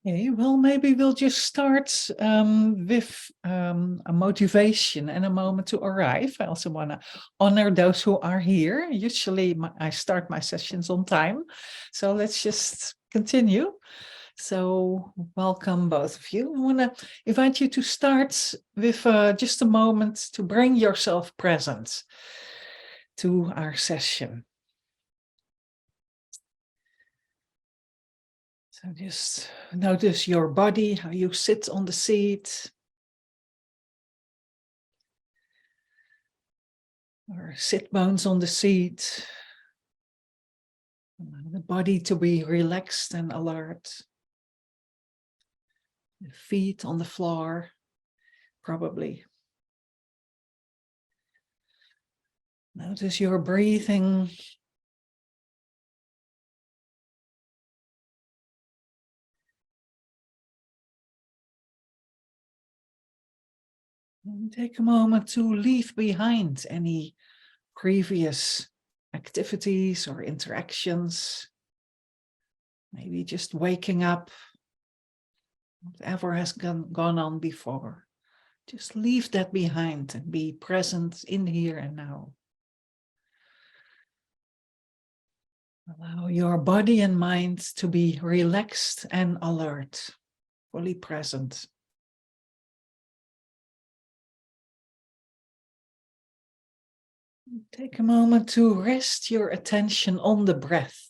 Okay, well, maybe we'll just start with a motivation and a moment to arrive. I also want to honor those who are here. Usually I start my sessions on time, so let's just continue. So welcome both of you. I want to invite you to start with just a moment to bring yourself present to our session. So just notice your body, how you sit on the seat. Or sit bones on the seat. The body to be relaxed and alert. The feet on the floor, probably. Notice your breathing. And take a moment to leave behind any previous activities or interactions. Maybe just waking up, whatever has gone on before. Just leave that behind and be present in here and now. Allow your body and mind to be relaxed and alert, fully present. Take a moment to rest your attention on the breath,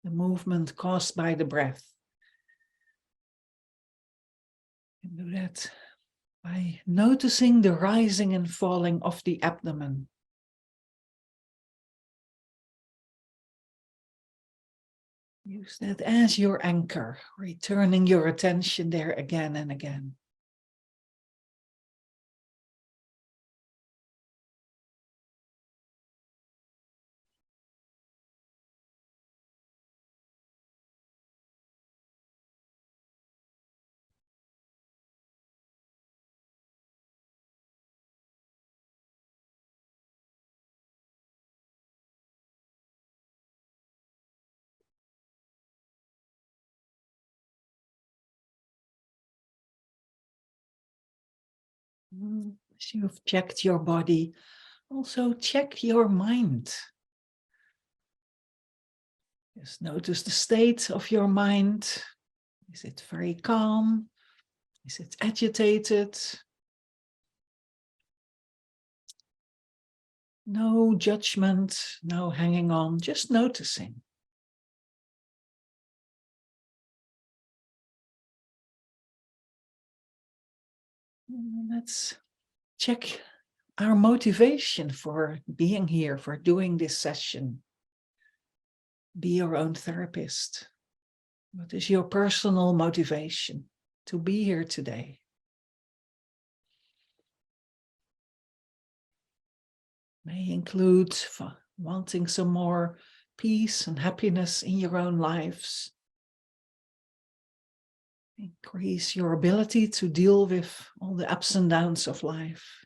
the movement caused by the breath. You can do that by noticing the rising and falling of the abdomen. Use that as your anchor, returning your attention there again and again. As you've checked your body, also check your mind. Just notice the state of your mind. Is it very calm? Is it agitated? No judgment, no hanging on, just noticing. Let's check our motivation for being here, for doing this session. Be your own therapist. What is your personal motivation to be here today? May include wanting some more peace and happiness in your own lives. Increase your ability to deal with all the ups and downs of life.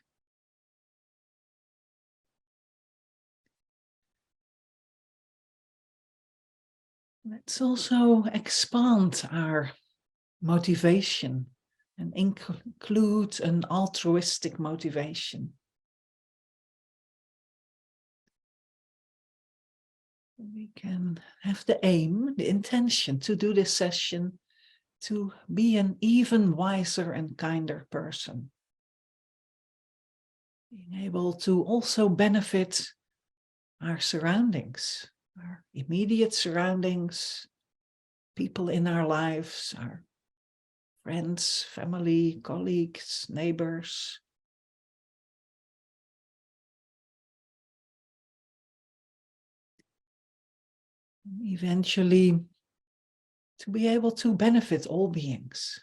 Let's also expand our motivation and include an altruistic motivation. We can have the aim, the intention to do this session to be an even wiser and kinder person. Being able to also benefit our surroundings, our immediate surroundings, people in our lives, our friends, family, colleagues, neighbors. Eventually, to be able to benefit all beings.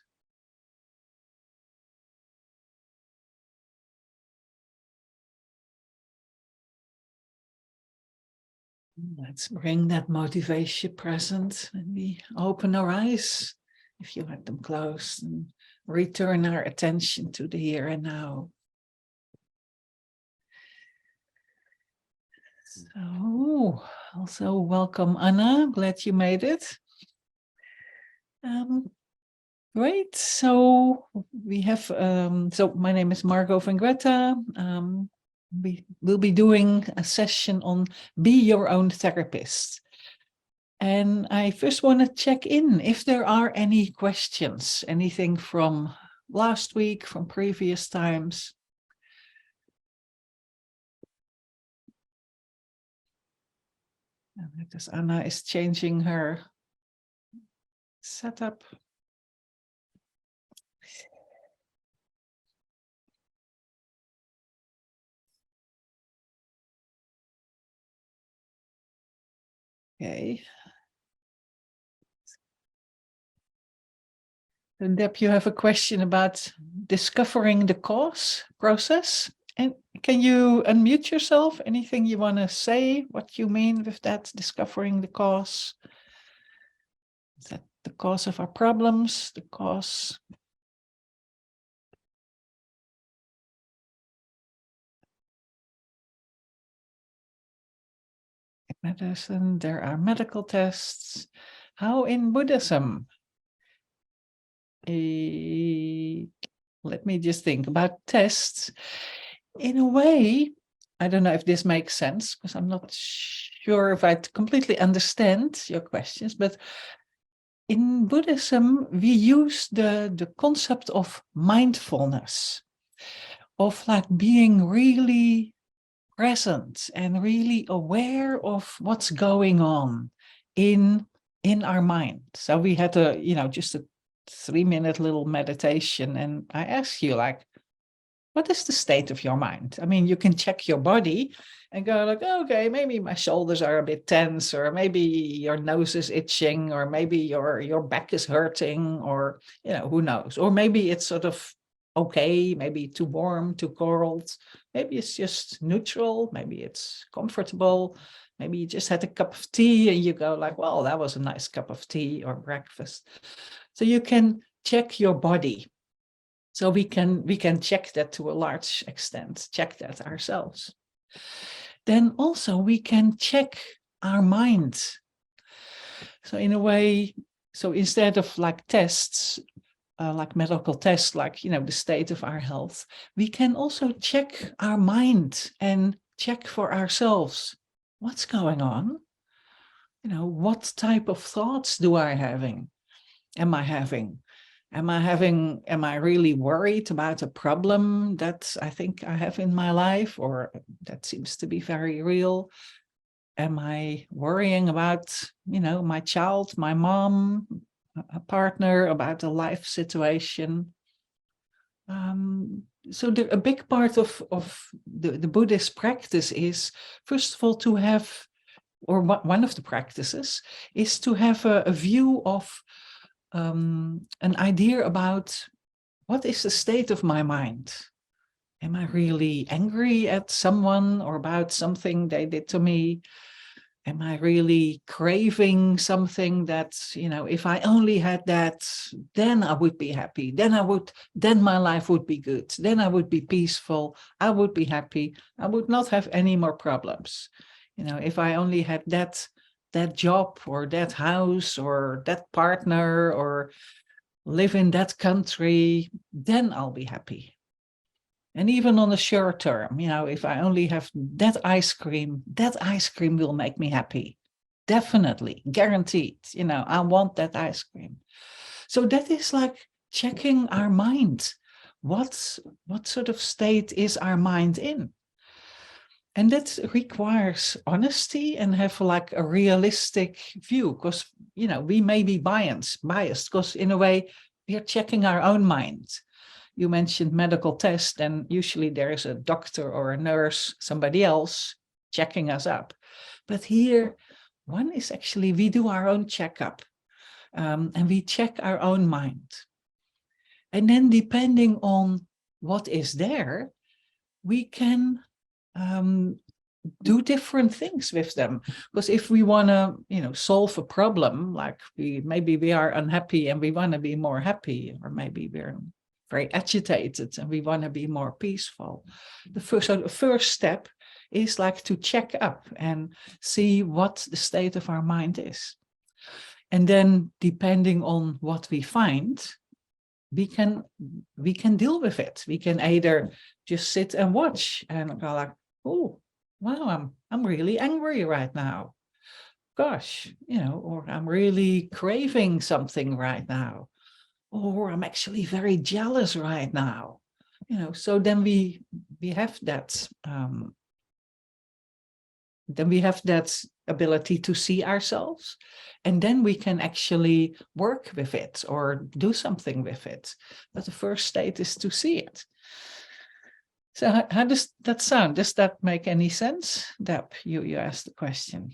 Let's bring that motivation present and we open our eyes, if you had them closed, and return our attention to the here and now. So, also welcome Anna, glad you made it. Great. So we have, so my name is Margo van Greta. We will be doing a session on be your own therapist. And I first want to check in if there are any questions, anything from last week, from previous times. Because Anna is changing her setup. Okay. And Deb, you have a question about discovering the cause process. And can you unmute yourself? Anything you want to say, what you mean with that, discovering the cause? Is that the cause of our problems, the cause? In medicine, there are medical tests. How in Buddhism? Let me just think about tests. In a way, I don't know if this makes sense, because I'm not sure if I completely understand your questions, but in Buddhism, we use the concept of mindfulness, of like being really present and really aware of what's going on in our mind. So we had just a 3-minute little meditation, and I asked you, like, what is the state of your mind? I mean, you can check your body and go like, okay, maybe my shoulders are a bit tense, or maybe your nose is itching, or maybe your back is hurting, or who knows? Or maybe it's sort of okay, maybe too warm, too cold, maybe it's just neutral, maybe it's comfortable, maybe you just had a cup of tea and you go like, well, that was a nice cup of tea or breakfast. So you can check your body. So we can check that to a large extent, check that ourselves. Then also we can check our mind. So in a way, so instead of like tests, like medical tests, like, the state of our health, we can also check our mind and check for ourselves. What's going on? What type of thoughts am I having? Am I really worried about a problem that I think I have in my life, or that seems to be very real? Am I worrying about, my child, my mom, a partner, about a life situation? So a big part of the Buddhist practice is, first of all, to have, or one of the practices is to have a view of an idea about what is the state of my mind. Am I really angry at someone or about something they did to me? Am I really craving something that, if I only had that, then I would be happy. Then my life would be good. Then I would be peaceful. I would be happy. I would not have any more problems. If I only had that job or that house or that partner or live in that country, then I'll be happy. And even on the short term, if I only have that ice cream will make me happy. Definitely, guaranteed. I want that ice cream. So that is like checking our mind. What sort of state is our mind in? And that requires honesty and have like a realistic view, because, we may be biased, because in a way, we are checking our own mind. You mentioned medical test, and usually there is a doctor or a nurse, somebody else checking us up. But here, one is actually, we do our own checkup, and we check our own mind. And then depending on what is there, we can do different things with them. Because if we want to, solve a problem, like maybe we are unhappy and we want to be more happy, or maybe we're very agitated and we want to be more peaceful. The first step is like to check up and see what the state of our mind is. And then depending on what we find, we can deal with it. We can either just sit and watch and go like, oh, wow, I'm really angry right now. Gosh, or I'm really craving something right now, or I'm actually very jealous right now. So then we have that ability to see ourselves, and then we can actually work with it or do something with it. But the first state is to see it. So how does that sound? Does that make any sense? Deb, you asked the question.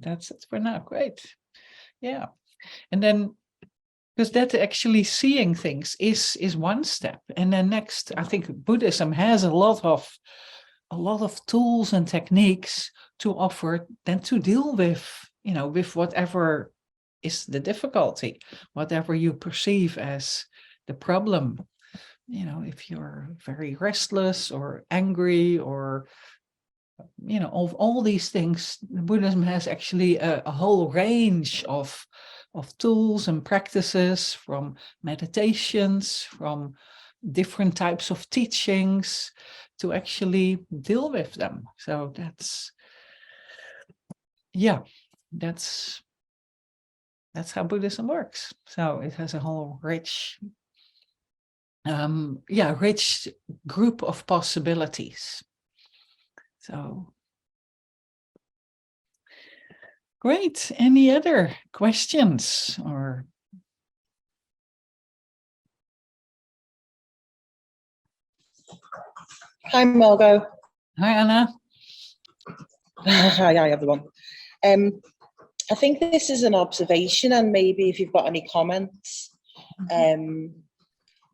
That's it for now. Great. Yeah. And then, because that actually seeing things is one step. And then next, I think Buddhism has a lot of tools and techniques to offer then to deal with, with whatever is the difficulty, whatever you perceive as the problem. If you're very restless or angry or of all these things, Buddhism has actually a whole range of tools and practices, from meditations, from different types of teachings, to actually deal with them. So that's how Buddhism works. So it has a whole rich group of possibilities. So great. Any other questions or? Hi, Margo. Hi, Anna. Hi, everyone. I think this is an observation, and maybe if you've got any comments.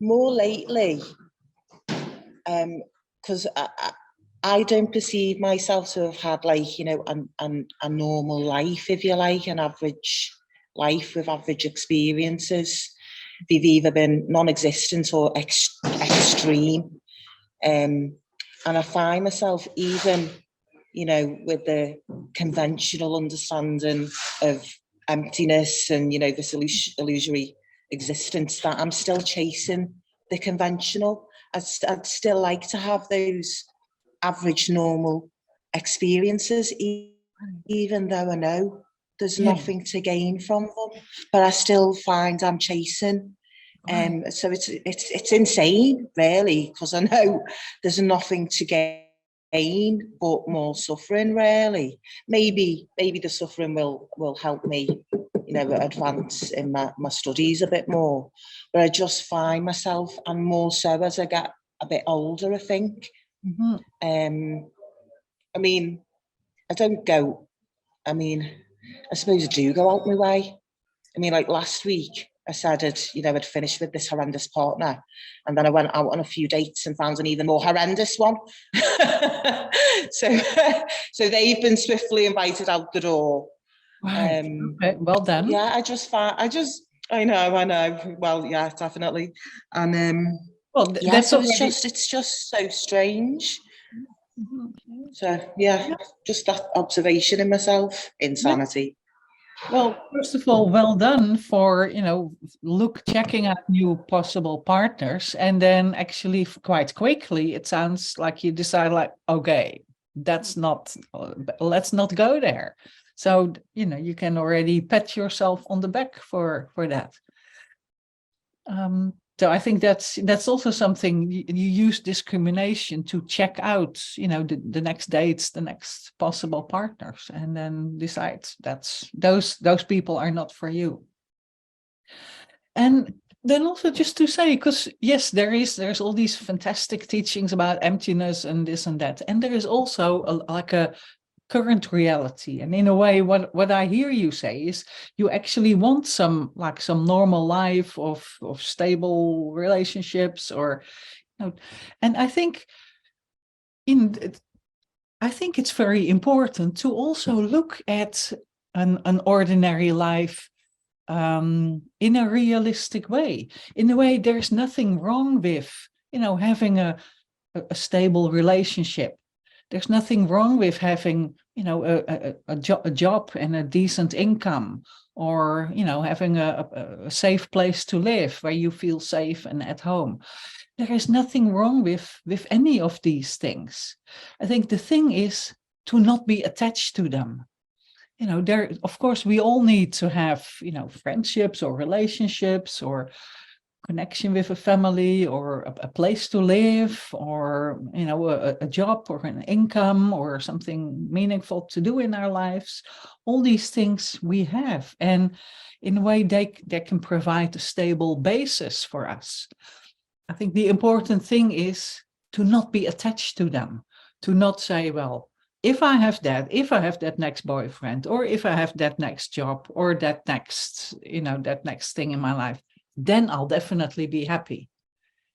More lately, because I don't perceive myself to have had a normal life, if you like, an average life with average experiences. They've either been non-existent or extreme. And I find myself, even, with the conventional understanding of emptiness and, this illusory existence, that I'm still chasing the conventional. I'd still like to have those average, normal experiences, even though I know there's nothing to gain from them, but I still find I'm chasing. So it's insane, really, because I know there's nothing to gain but more suffering, really. Maybe the suffering will help me, advance in my studies a bit more. But I just find myself, and more so as I get a bit older, I think. I mean, I suppose I do go out my way. I mean, like last week, I said I'd finished with this horrendous partner, and then I went out on a few dates and found an even more horrendous one. So they've been swiftly invited out the door. Right. Okay. Well done. Yeah, I know. Well, yeah, definitely. And so it's just so strange. So just that observation in myself, insanity. Well, first of all, well done for, checking out new possible partners. And then actually quite quickly, it sounds like you decide like, okay, let's not go there. So, you can already pat yourself on the back for that. So I think that's also something you use discrimination to check out, the next dates, the next possible partners, and then decide that's those people are not for you. And then also just to say, because yes, there's all these fantastic teachings about emptiness and this and that, and there is also a current reality. And in a way, what I hear you say is you actually want some normal life of stable relationships, or and I think it's very important to also look at an ordinary life in a realistic way. In a way, there's nothing wrong with having a stable relationship. There's nothing wrong with having, a job and a decent income, or, having a safe place to live where you feel safe and at home. There is nothing wrong with any of these things. I think the thing is to not be attached to them. There, of course, we all need to have, friendships or relationships or connection with a family or a place to live, or, a job or an income or something meaningful to do in our lives. All these things we have. And in a way, they can provide a stable basis for us. I think the important thing is to not be attached to them, to not say, well, if I have that next boyfriend, or if I have that next job, or that next thing in my life, then I'll definitely be happy.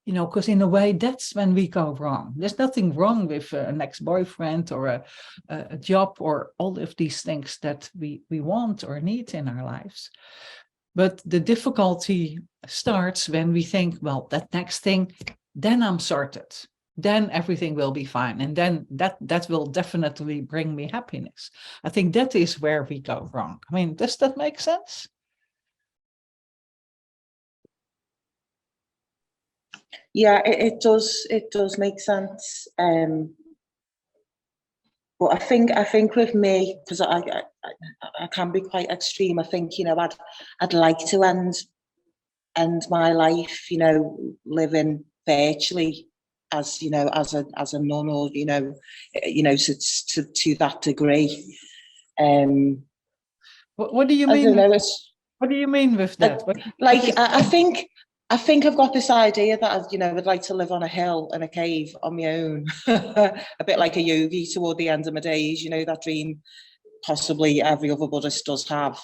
Because in a way, that's when we go wrong. There's nothing wrong with a next boyfriend or a job or all of these things that we want or need in our lives. But the difficulty starts when we think, well, that next thing, then I'm sorted. Then everything will be fine. And then that will definitely bring me happiness. I think that is where we go wrong. I mean, does that make sense? Yeah, it does. It does make sense. But I think with me, because I can be quite extreme. I think I'd like to end my life, living virtually as as a nun, or to that degree. What do you I mean? don't know. It's What do you mean with that? I think I've got this idea that I'd like to live on a hill in a cave on my own, a bit like a yogi toward the end of my days. That dream possibly every other Buddhist does have.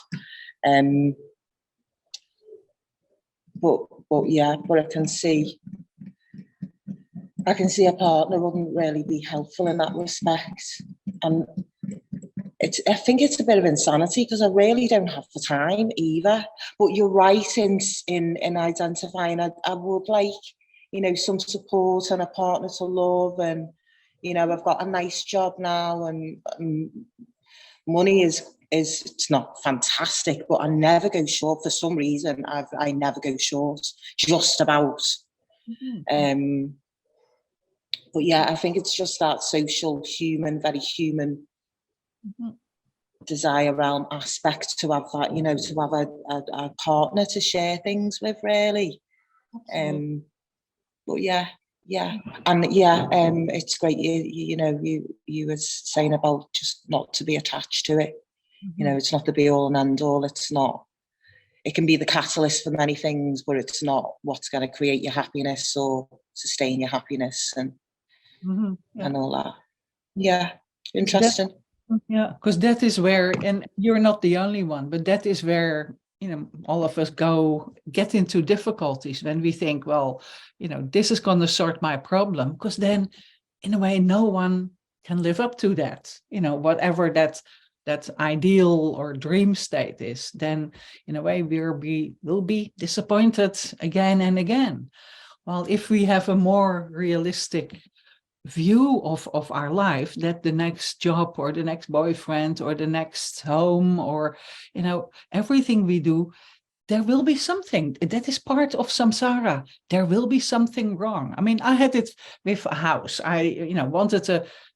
But yeah, but I can see a partner wouldn't really be helpful in that respect. And I think it's a bit of insanity, because I really don't have the time either. But you're right in identifying. I would like, some support and a partner to love, and I've got a nice job now, and money is it's not fantastic, but I never go short for some reason. I never go short, just about. Mm-hmm. But yeah, I think it's just that social, very human desire realm aspect to have that, to have a partner to share things with, really. But yeah, and yeah, it's great. You were saying about just not to be attached to it. It's not the be all and end all. It's not. It can be the catalyst for many things, but it's not what's going to create your happiness or sustain your happiness and all that. Yeah, interesting. Yeah, because that is where, and you're not the only one, but that is where, all of us get into difficulties when we think, well, this is going to sort my problem, because then in a way, no one can live up to that, whatever that ideal or dream state is, then in a way we'll be disappointed again and again. Well, if we have a more realistic view of our life, that the next job or the next boyfriend or the next home or everything we do, there will be something that is part of samsara. There will be something wrong. I mean, I had it with a house. I wanted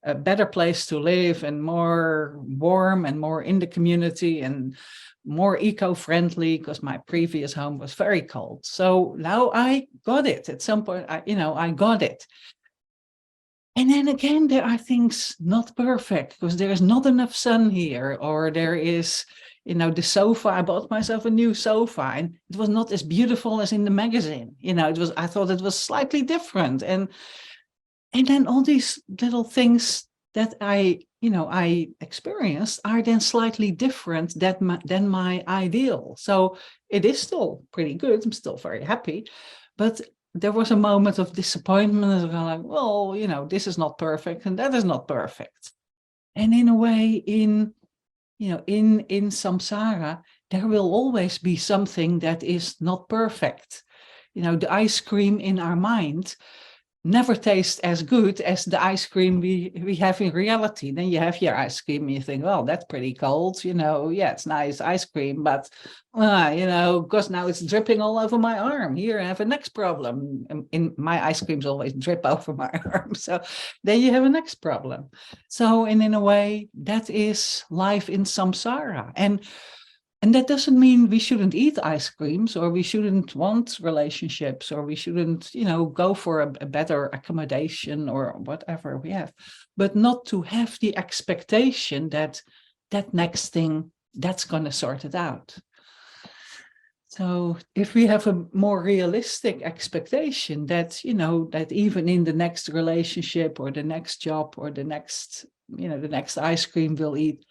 a better place to live, and more warm and more in the community and more eco-friendly, because my previous home was very cold. So now I got it. At some point, I got it. And then again, there are things not perfect, because there is not enough sun here, or there is, the sofa. I bought myself a new sofa, and it was not as beautiful as in the magazine. I thought it was slightly different. And then all these little things that I experienced are then slightly different than my ideal. So it is still pretty good. I'm still very happy, but there was a moment of disappointment. And I'm like, well, this is not perfect, and that is not perfect. And in a way, in samsara, there will always be something that is not perfect. The ice cream in our mind, never taste as good as the ice cream we have in reality. Then you have your ice cream and you think, well, that's pretty cold, yeah, it's nice ice cream, but because now it's dripping all over my arm. Here I have a next problem. In my ice creams always drip over my arm. So then you have a next problem. So, and in a way, that is life in samsara. And that doesn't mean we shouldn't eat ice creams, or we shouldn't want relationships, or we shouldn't, go for a better accommodation or whatever we have, but not to have the expectation that that next thing, that's going to sort it out. So if we have a more realistic expectation that, that even in the next relationship or the next job or the next ice cream we'll eat,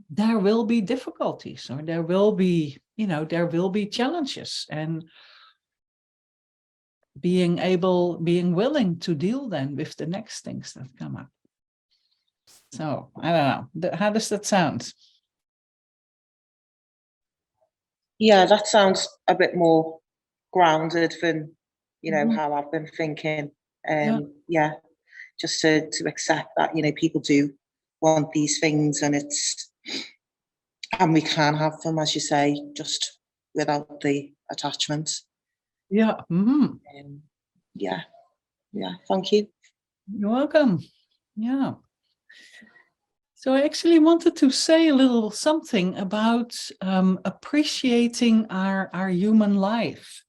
there will be difficulties, or there will be challenges, and being willing to deal then with the next things that come up. So I don't know, how does that sound? Yeah, that sounds a bit more grounded than, Mhm. how I've been thinking. Yeah. Yeah, just to accept that, people do want these things, and we can have them, as you say, just without the attachment. Yeah. Mm-hmm. Yeah, thank you. You're welcome. Yeah. So I actually wanted to say a little something about appreciating our human life.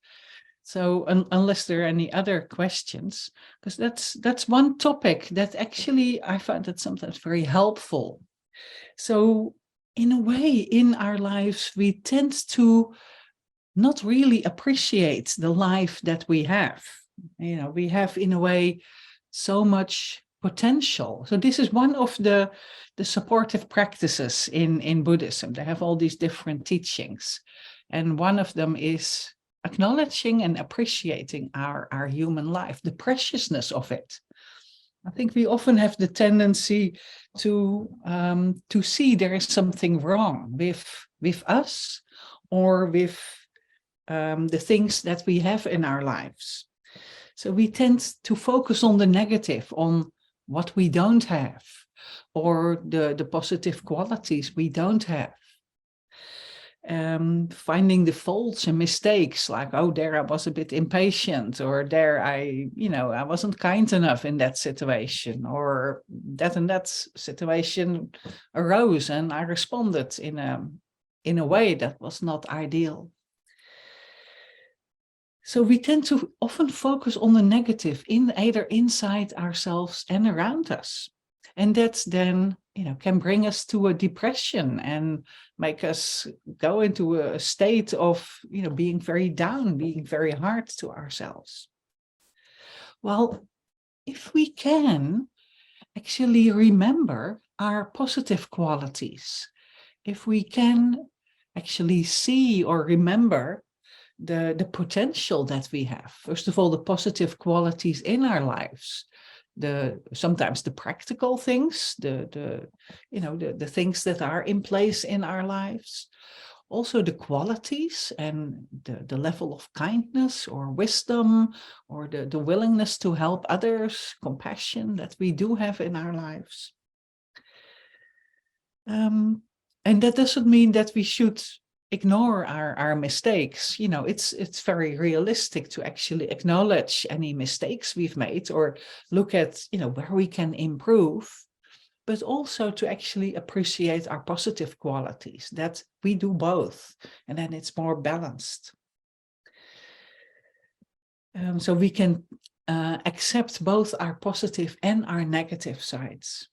So unless there are any other questions, because that's one topic that actually I find that sometimes very helpful. So in a way, in our lives, we tend to not really appreciate the life that we have. We have, in a way, so much potential. So this is one of the supportive practices in Buddhism. They have all these different teachings, and one of them is acknowledging and appreciating our human life, the preciousness of it. I think we often have the tendency to see there is something wrong with us, or with the things that we have in our lives. So we tend to focus on the negative, on what we don't have, or the positive qualities we don't have. Finding the faults and mistakes, like, oh, there I was a bit impatient, or there I wasn't kind enough in that situation, or that and that situation arose and I responded in a way that was not ideal. So we tend to often focus on the negative, either inside ourselves and around us. And that then, can bring us to a depression and make us go into a state of, being very down, being very hard to ourselves. Well, if we can actually remember our positive qualities, if we can actually see or remember the potential that we have. First of all, the positive qualities in our lives, sometimes the practical things, the things that are in place in our lives. Also the qualities and the level of kindness or wisdom, or the willingness to help others, compassion that we do have in our lives. And that doesn't mean that we should ignore our mistakes. It's very realistic to actually acknowledge any mistakes we've made, or look at where we can improve, but also to actually appreciate our positive qualities, that we do both, and then it's more balanced. So we can accept both our positive and our negative sides.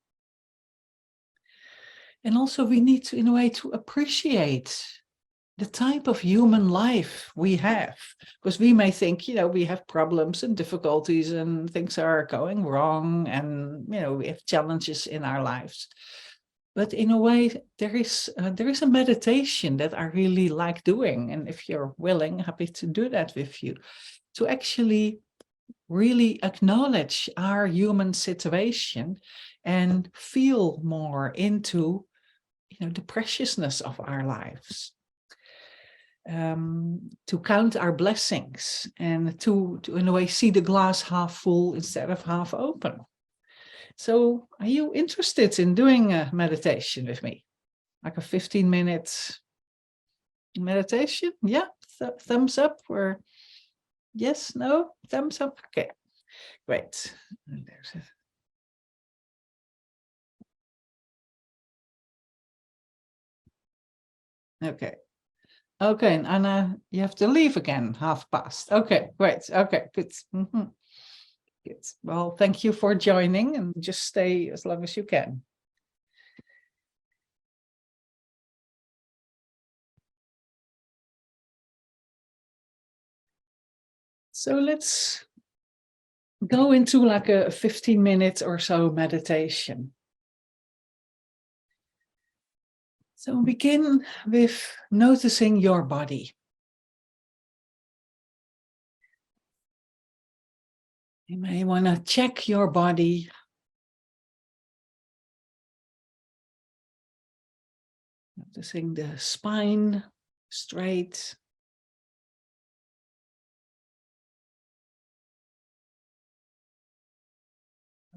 And also we need to, in a way, to appreciate the type of human life we have, because we may think, we have problems and difficulties and things are going wrong, and, we have challenges in our lives. But in a way, there is a meditation that I really like doing. And if you're willing, happy to do that with you, to actually really acknowledge our human situation and feel more into, the preciousness of our lives. to count our blessings and to in a way see the glass half full instead of half open. So are you interested in doing a meditation with me? Like a 15-minute meditation? Yeah, thumbs up or yes, no, thumbs up. Okay, great. And there's it. Okay. Okay, and Anna, you have to leave again, past. Okay, great. Okay, good. Good. Well, thank you for joining and just stay as long as you can. So let's go into like a 15-minute or so meditation. So begin with noticing your body. You may want to check your body. Noticing the spine straight.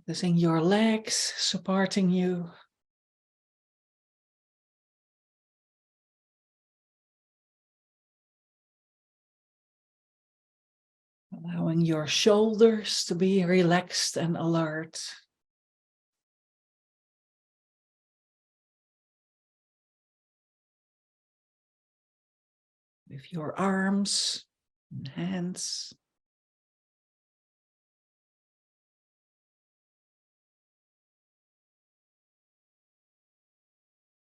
Noticing your legs supporting you. Allowing your shoulders to be relaxed and alert. With your arms and hands.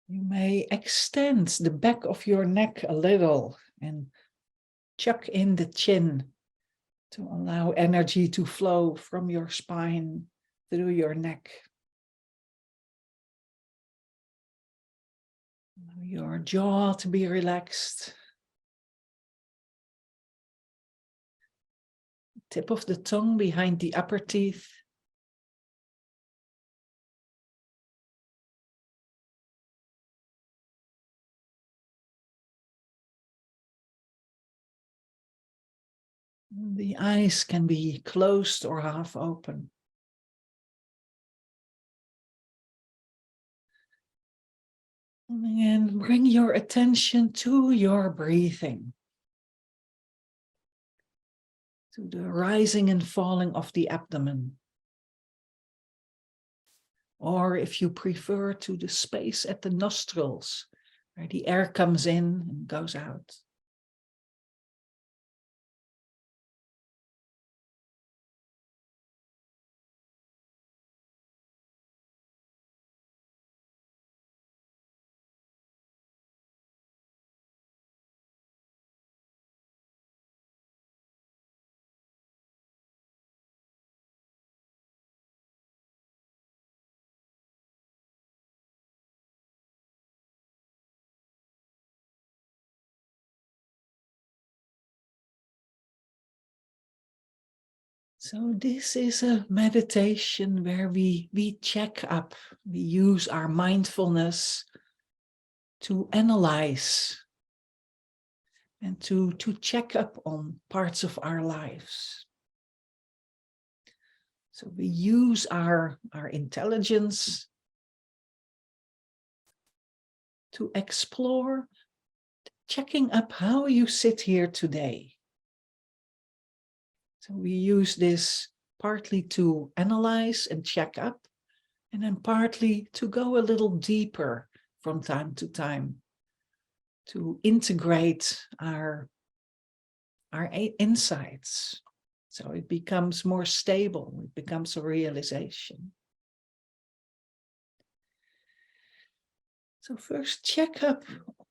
You may extend the back of your neck a little and chuck in the chin to allow energy to flow from your spine through your neck. Allow your jaw to be relaxed. Tip of the tongue behind the upper teeth. The eyes can be closed or half open. And bring your attention to your breathing. To the rising and falling of the abdomen. Or if you prefer, to the space at the nostrils, where the air comes in and goes out. So this is a meditation where we check up, we use our mindfulness to analyze and to check up on parts of our lives. So we use our intelligence to explore, checking up how you sit here today. So we use this partly to analyze and check up, and then partly to go a little deeper from time to time, to integrate our insights. So it becomes more stable, it becomes a realization. So first check up,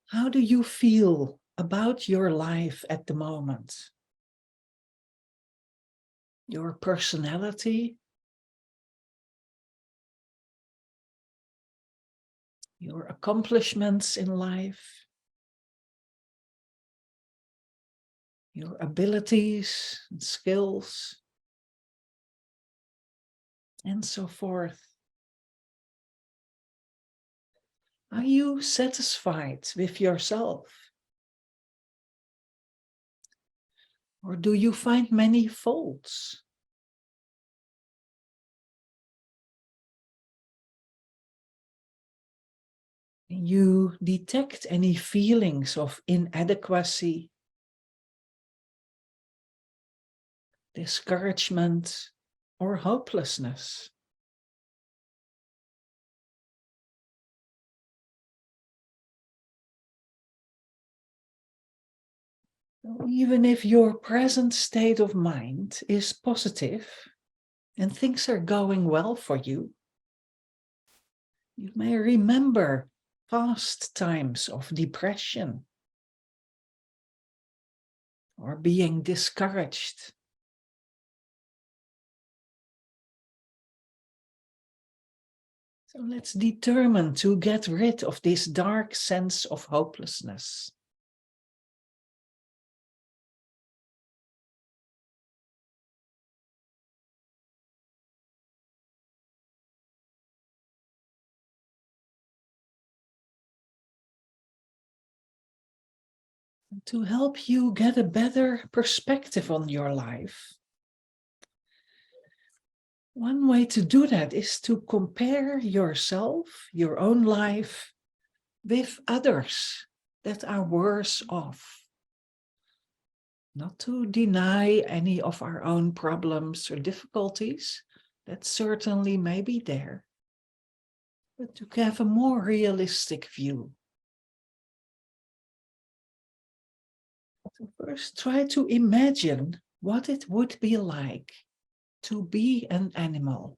how do you feel about your life at the moment? Your personality, your accomplishments in life, your abilities and skills, and so forth. Are you satisfied with yourself? Or do you find many faults? You detect any feelings of inadequacy, discouragement, or hopelessness. Even if your present state of mind is positive and things are going well for you, you may remember past times of depression or being discouraged. So let's determine to get rid of this dark sense of hopelessness. To help you get a better perspective on your life. One way to do that is to compare yourself, your own life, with others that are worse off. Not to deny any of our own problems or difficulties, that certainly may be there, but to have a more realistic view. So first, try to imagine what it would be like to be an animal.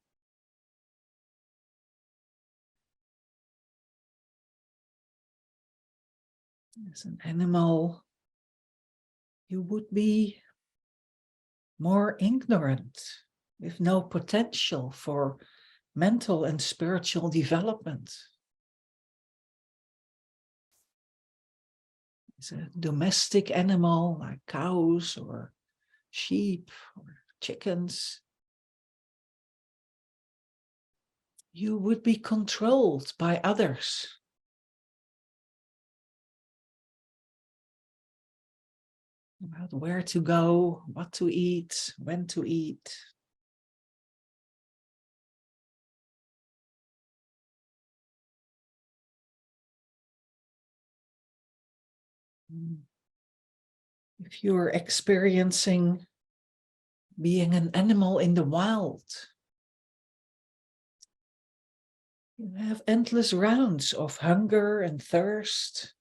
As an animal, you would be more ignorant, with no potential for mental and spiritual development. As a domestic animal like cows or sheep or chickens, you would be controlled by others. About where to go, what to eat, when to eat. If you're experiencing being an animal in the wild, you have endless rounds of hunger and thirst,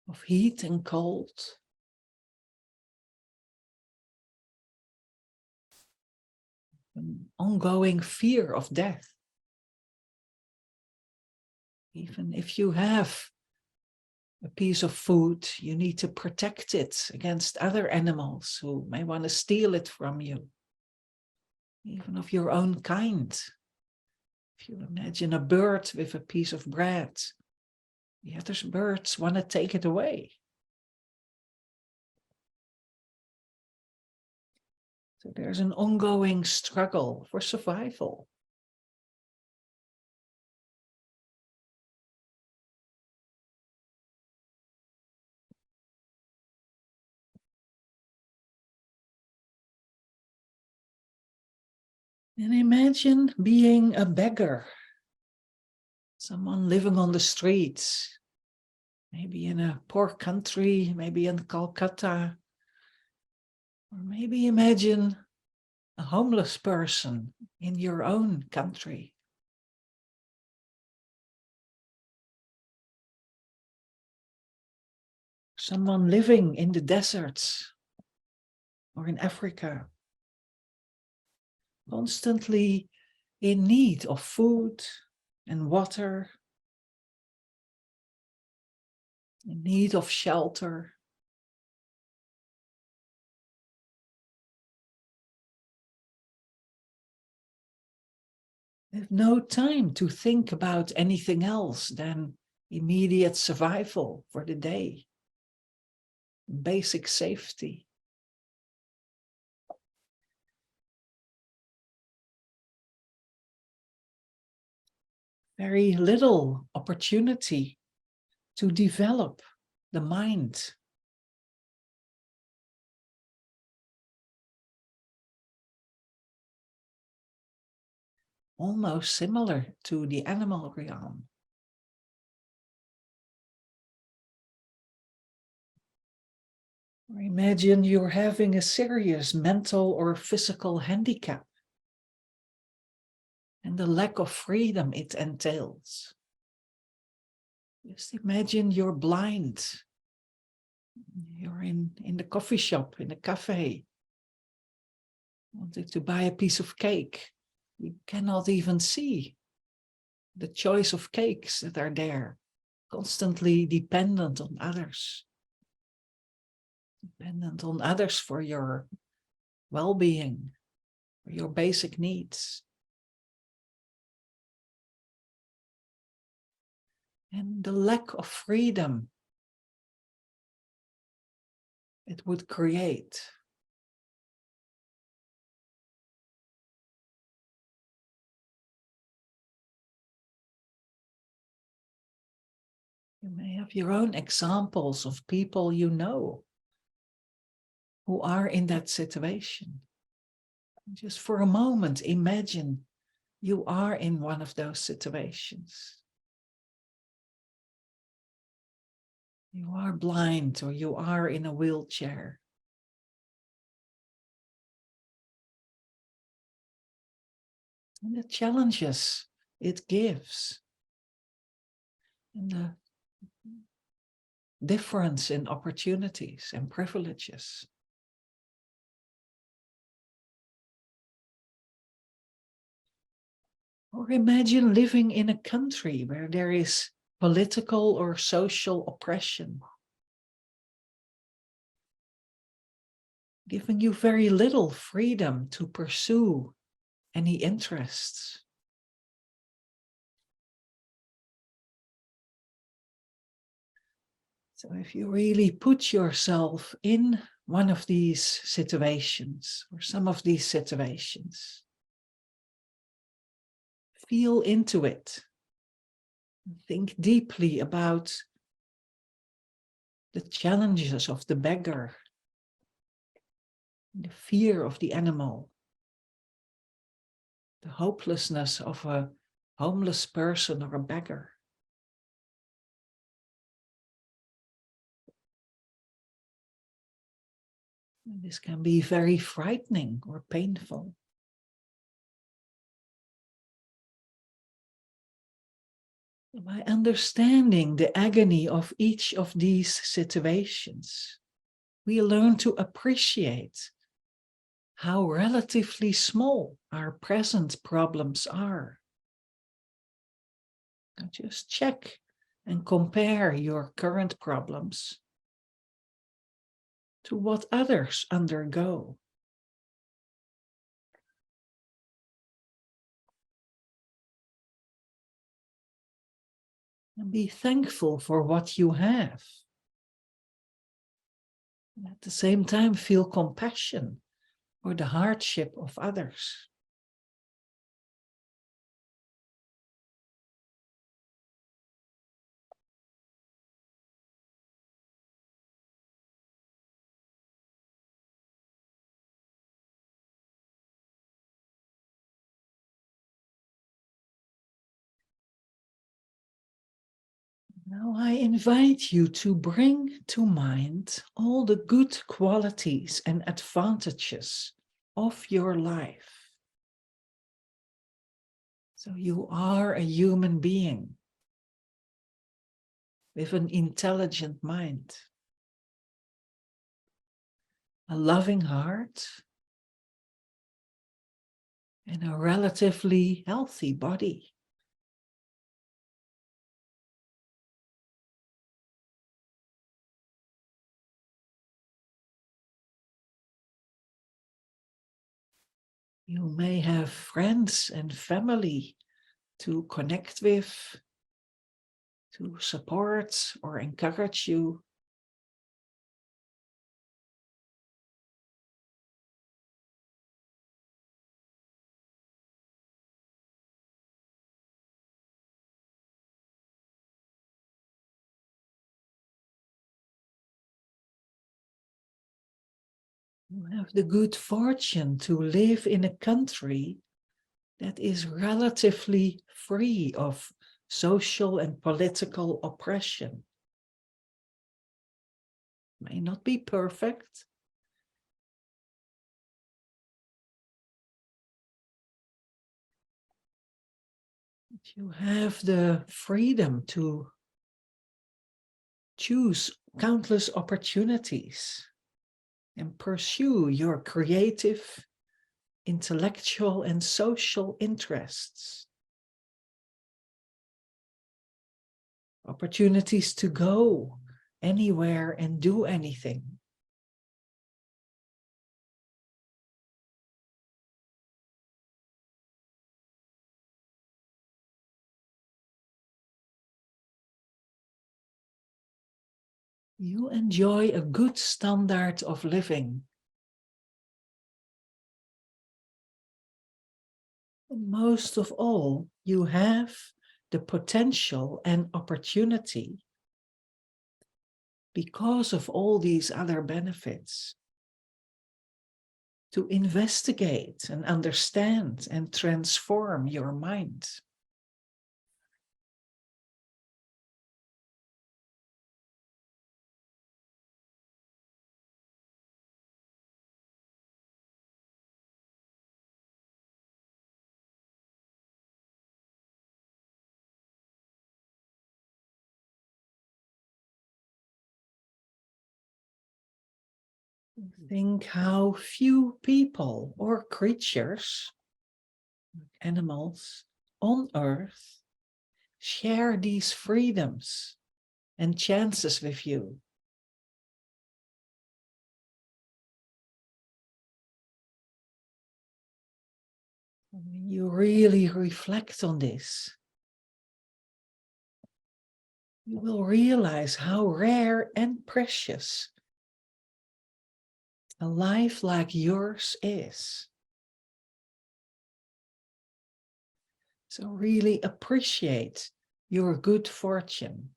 of heat and cold. An ongoing fear of death. Even if you have a piece of food, you need to protect it against other animals who may want to steal it from you. Even of your own kind. If you imagine a bird with a piece of bread, the other birds want to take it away. So there's an ongoing struggle for survival. And imagine being a beggar, someone living on the streets, maybe in a poor country, maybe in Calcutta, or maybe imagine a homeless person in your own country. Someone living in the deserts or in Africa, constantly in need of food and water, in need of shelter. They have no time to think about anything else than immediate survival for the day, basic safety. Very little opportunity to develop the mind. almost similar to the animal realm. Or imagine you're having a serious mental or physical handicap and the lack of freedom it entails. Just imagine you're blind. You're in the coffee shop, in a cafe, wanting to buy a piece of cake. You cannot even see the choice of cakes that are there, constantly dependent on others. Dependent on others for your well-being, for your basic needs. And the lack of freedom it would create. You may have your own examples of people you know who are in that situation. Just for a moment, imagine you are in one of those situations. You are blind or you are in a wheelchair. And the challenges it gives. And the difference in opportunities and privileges. Or imagine living in a country where there is political or social oppression, giving you very little freedom to pursue any interests. So if you really put yourself in one of these situations, or some of these situations, feel into it. Think deeply about the challenges of the beggar, the fear of the animal, the hopelessness of a homeless person or a beggar. This can be very frightening or painful. By understanding the agony of each of these situations, we learn to appreciate how relatively small our present problems are. Now just check and compare your current problems to what others undergo. And be thankful for what you have. And at the same time, feel compassion for the hardship of others. Now I invite you to bring to mind all the good qualities and advantages of your life. So you are a human being with an intelligent mind, a loving heart, and a relatively healthy body. You may have friends and family to connect with, to support or encourage you. You have the good fortune to live in a country that is relatively free of social and political oppression. May not be perfect, but you have the freedom to choose countless opportunities and pursue your creative, intellectual, and social interests. Opportunities to go anywhere and do anything. You enjoy a good standard of living. And most of all, you have the potential and opportunity, because of all these other benefits, to investigate and understand and transform your mind. Think how few people or creatures, animals on Earth, share these freedoms and chances with you. When you really reflect on this, you will realize how rare and precious a life like yours is. So really appreciate your good fortune.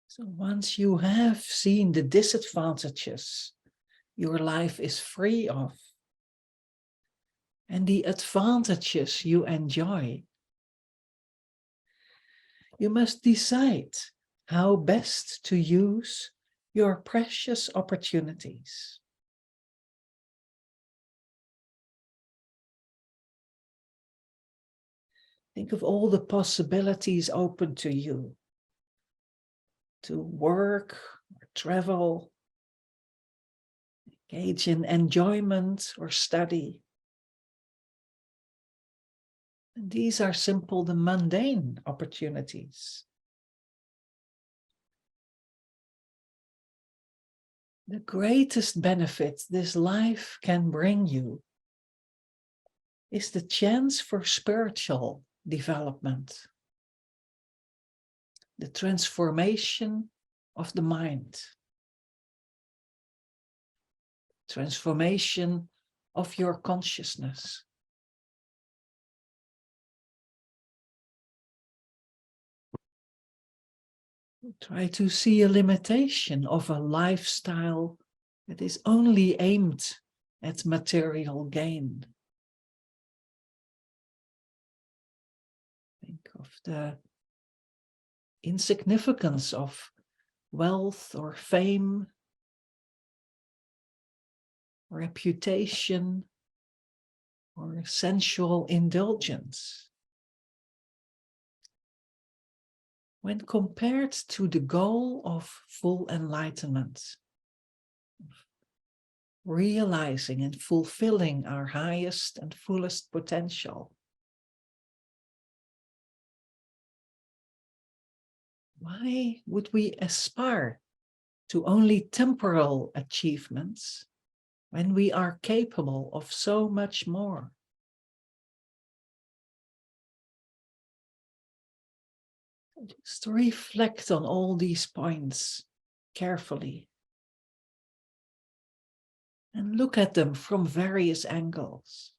So once you have seen the disadvantages your life is free of, and the advantages you enjoy, you must decide how best to use your precious opportunities. Think of all the possibilities open to you to work or travel, engage in enjoyment or study. And these are simple, the mundane opportunities. The greatest benefit this life can bring you is the chance for spiritual development, the transformation of the mind, transformation of your consciousness. Try to see a limitation of a lifestyle that is only aimed at material gain. Think of the insignificance of wealth or fame, reputation, or sensual indulgence, when compared to the goal of full enlightenment, realizing and fulfilling our highest and fullest potential. Why would we aspire to only temporal achievements when we are capable of so much more? Just reflect on all these points carefully. and look at them from various angles.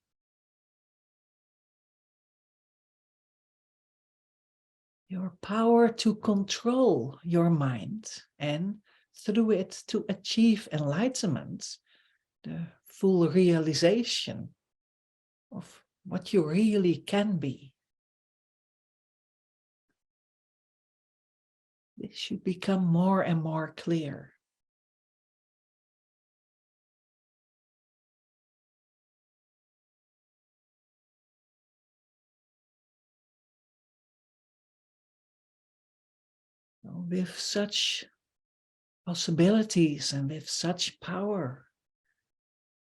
Your power to control your mind and through it to achieve enlightenment, the full realization of what you really can be. This should become more and more clear. With such possibilities and with such power,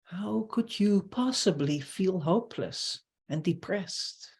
how could you possibly feel hopeless and depressed?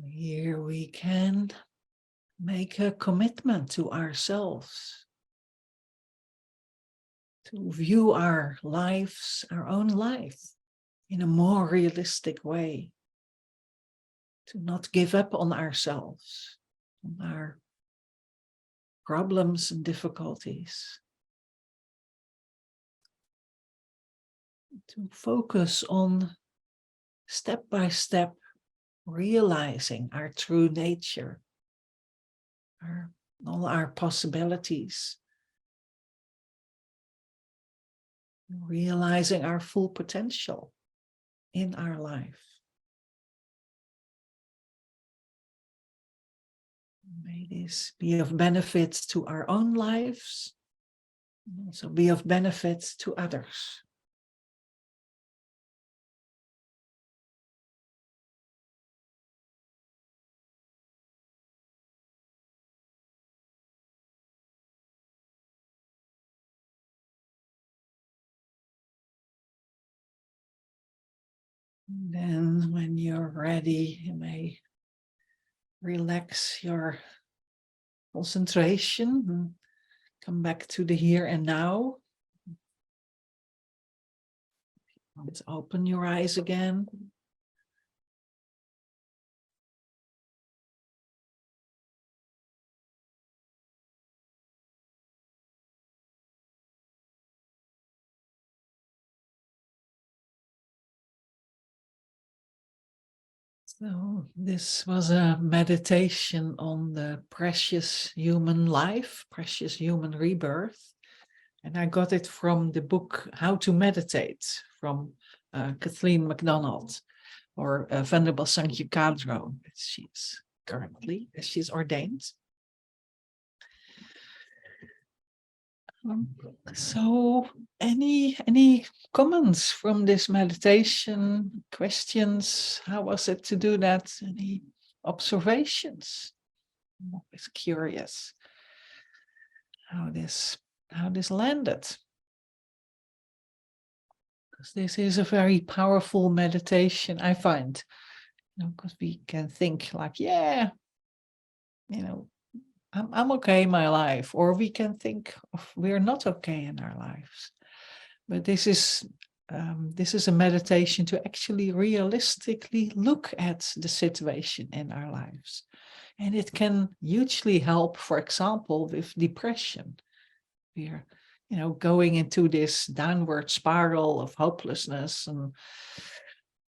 Here we can make a commitment to ourselves to view our lives, our own life, in a more realistic way, to not give up on ourselves, on our problems and difficulties, to focus on step by step realizing our true nature, all our possibilities, realizing our full potential in our life. May this be of benefit to our own lives, and also be of benefit to others. Then when you're ready, you may relax your concentration and come back to the here and now. Let's open your eyes again. So this was a meditation on the precious human life, precious human rebirth. And I got it from the book How to Meditate from Kathleen MacDonald, or Venerable Sankhya Kadro. She's currently, she's ordained. So any comments from this meditation, questions? How was it to do that? Any observations? I'm always curious how this landed. Because this is a very powerful meditation, I find. Because we can think like, yeah, I'm okay in my life, or we can think of we're not okay in our lives. But this is a meditation to actually realistically look at the situation in our lives. And it can hugely help, for example, with depression. We're, going into this downward spiral of hopelessness and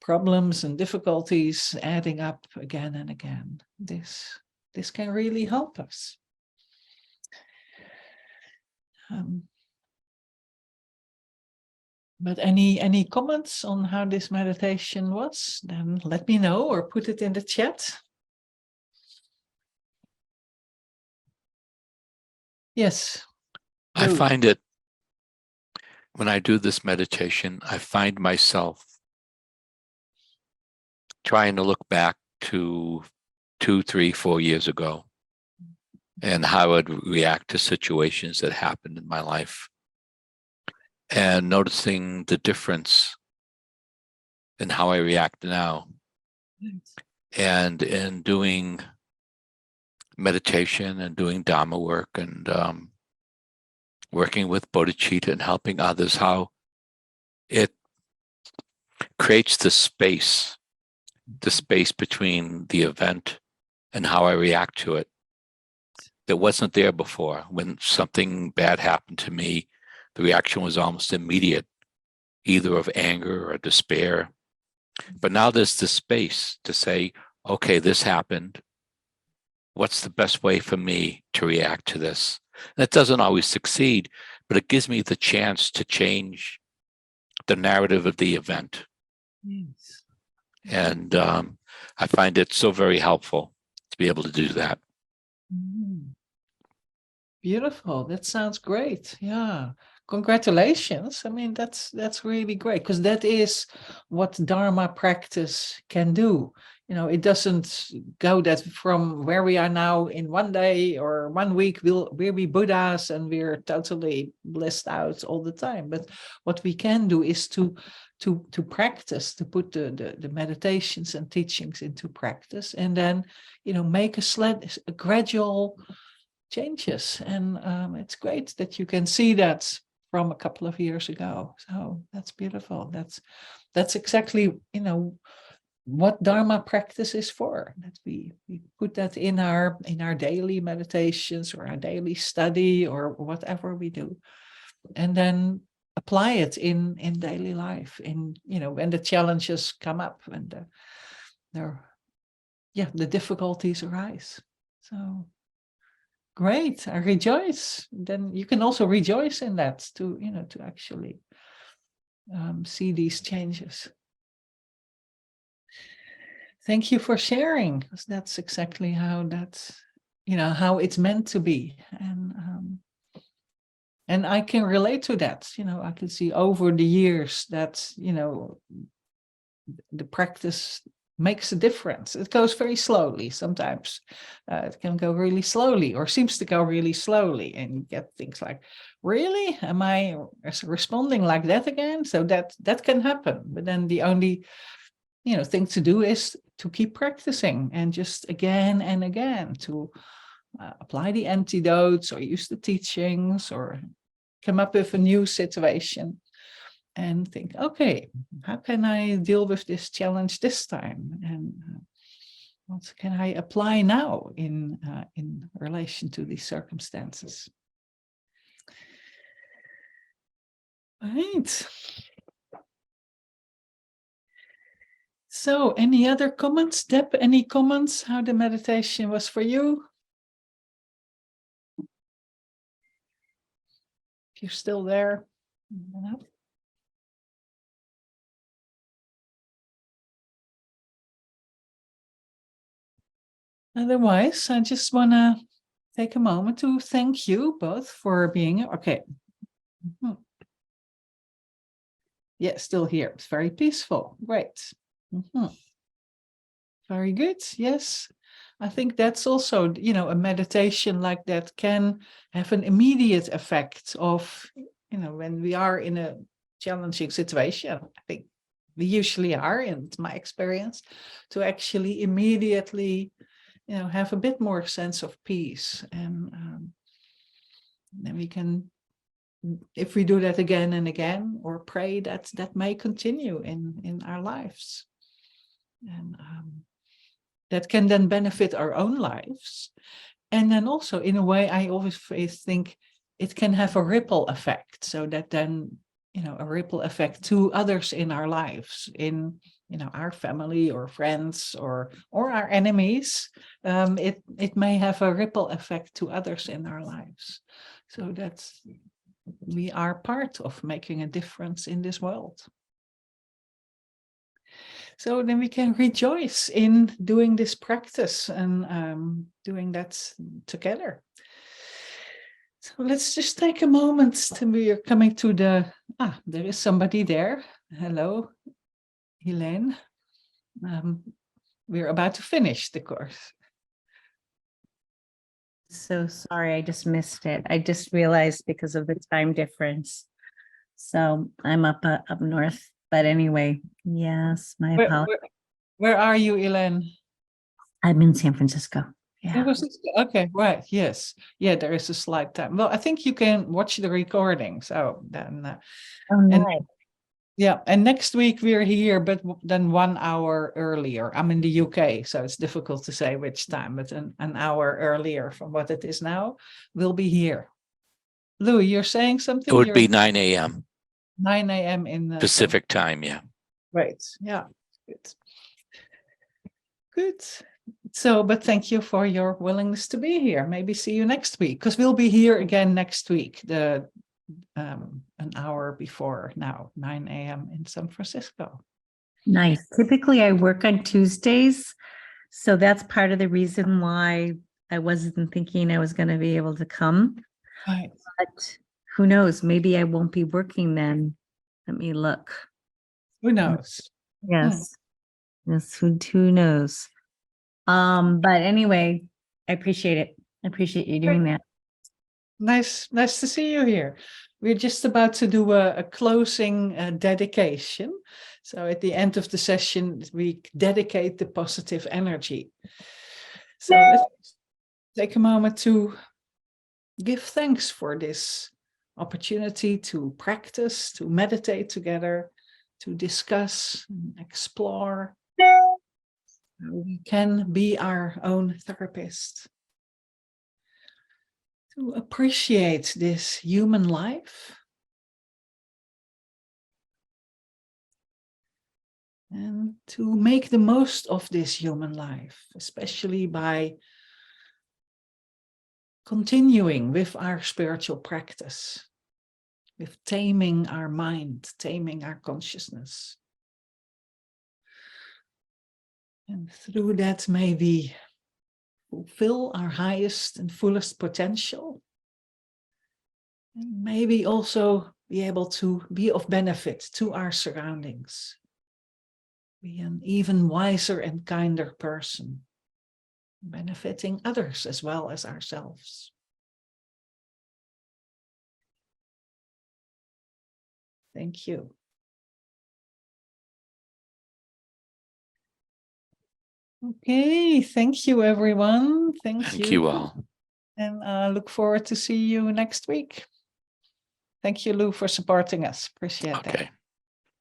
problems and difficulties adding up again and again. This can really help us. But any comments on how this meditation was, then let me know or put it in the chat. Yes. I find it when I do this meditation, I find myself trying to look back to 2, 3, 4 years ago and how I would react to situations that happened in my life, and noticing the difference in how I react now. And in doing meditation and doing Dharma work and working with bodhicitta and helping others, how it creates the space between the event and how I react to it that wasn't there before. When something bad happened to me, the reaction was almost immediate, either of anger or despair. But now there's the space to say, okay, this happened. What's the best way for me to react to this? That doesn't always succeed, but it gives me the chance to change the narrative of the event. Yes. And I find it so very helpful to be able to do that. Beautiful. That sounds great. Yeah. Congratulations. I mean, that's really great, because that is what Dharma practice can do. You know, it doesn't go that from where we are now in one day or 1 week we'll be Buddhas and we're totally blissed out all the time. But what we can do is to practice, to put the meditations and teachings into practice, and then, you know, make a gradual changes. And it's great that you can see that from a couple of years ago. So that's beautiful. That's exactly, you know, what Dharma practice is for. That we put that in our daily meditations or our daily study or whatever we do, and then apply it in daily life. In, you know, when the challenges come up and the difficulties arise. So great, I rejoice. Then you can also rejoice in that, to, you know, to actually see these changes. Thank you for sharing, because that's exactly how that's, you know, how it's meant to be. And I can relate to that. You know, I can see over the years that, you know, the practice makes a difference. It goes very slowly sometimes. It can go really slowly, or seems to go really slowly, and you get things like, really, am I responding like that again? So that can happen. But then the only, you know, thing to do is to keep practicing, and just again and again to apply the antidotes, or use the teachings, or come up with a new situation and think, okay, how can I deal with this challenge this time? And what can I apply now in relation to these circumstances? Right. So any other comments? Deb, any comments how the meditation was for you? If you're still there. Otherwise, I just want to take a moment to thank you both for being here. Okay. Yeah, still here. It's very peaceful. Great. Very good. Yes. I think that's also, you know, a meditation like that can have an immediate effect of, you know, when we are in a challenging situation. I think we usually are, in my experience, to actually immediately, you know, have a bit more sense of peace. And then we can, if we do that again and again, or pray, that may continue in our lives. And that can then benefit our own lives. And then also, in a way, I always think it can have a ripple effect, so that then, you know, a ripple effect to others in our lives, in, you know, our family or friends or our enemies. It may have a ripple effect to others in our lives, so that we are part of making a difference in this world. So then we can rejoice in doing this practice and doing that together. So let's just take a moment to we're coming to the, there is somebody there. Hello, Helene. We're about to finish the course. So sorry, I just missed it. I just realized because of the time difference. So I'm up north, but anyway, yes, my apologies. Where are you, Helene? I'm in San Francisco. Yeah. Okay, right. Yes. Yeah, there is a slight time. Well, I think you can watch the recording. So then, Oh, nice. yeah. And next week we're here, but then 1 hour earlier. I'm in the UK, so it's difficult to say which time, but an hour earlier from what it is now, we'll be here. Lou, you're saying something? It would be 9 a.m. 9 a.m. in Pacific time. Yeah. Right. Yeah. Good. Good. So, but thank you for your willingness to be here. Maybe see you next week, because we'll be here again next week, an hour before now, 9 a.m. in San Francisco. Nice. Typically I work on Tuesdays. So that's part of the reason why I wasn't thinking I was going to be able to come. Right. But who knows? Maybe I won't be working then. Let me look. Who knows? Yes. Yes, who knows? But anyway, I appreciate it. I appreciate you doing that. Nice to see you here. We're just about to do a closing dedication. So at the end of the session, we dedicate the positive energy. So let's take a moment to give thanks for this opportunity to practice, to meditate together, to discuss, and explore how we can be our own therapist. To appreciate this human life and to make the most of this human life, especially by continuing with our spiritual practice, with taming our mind, taming our consciousness. And through that, may we fulfill our highest and fullest potential. And maybe also be able to be of benefit to our surroundings. Be an even wiser and kinder person, benefiting others as well as ourselves. Thank you. Okay, thank you, everyone. Thank you all. And I look forward to see you next week. Thank you, Lou, for supporting us. Appreciate that. Okay.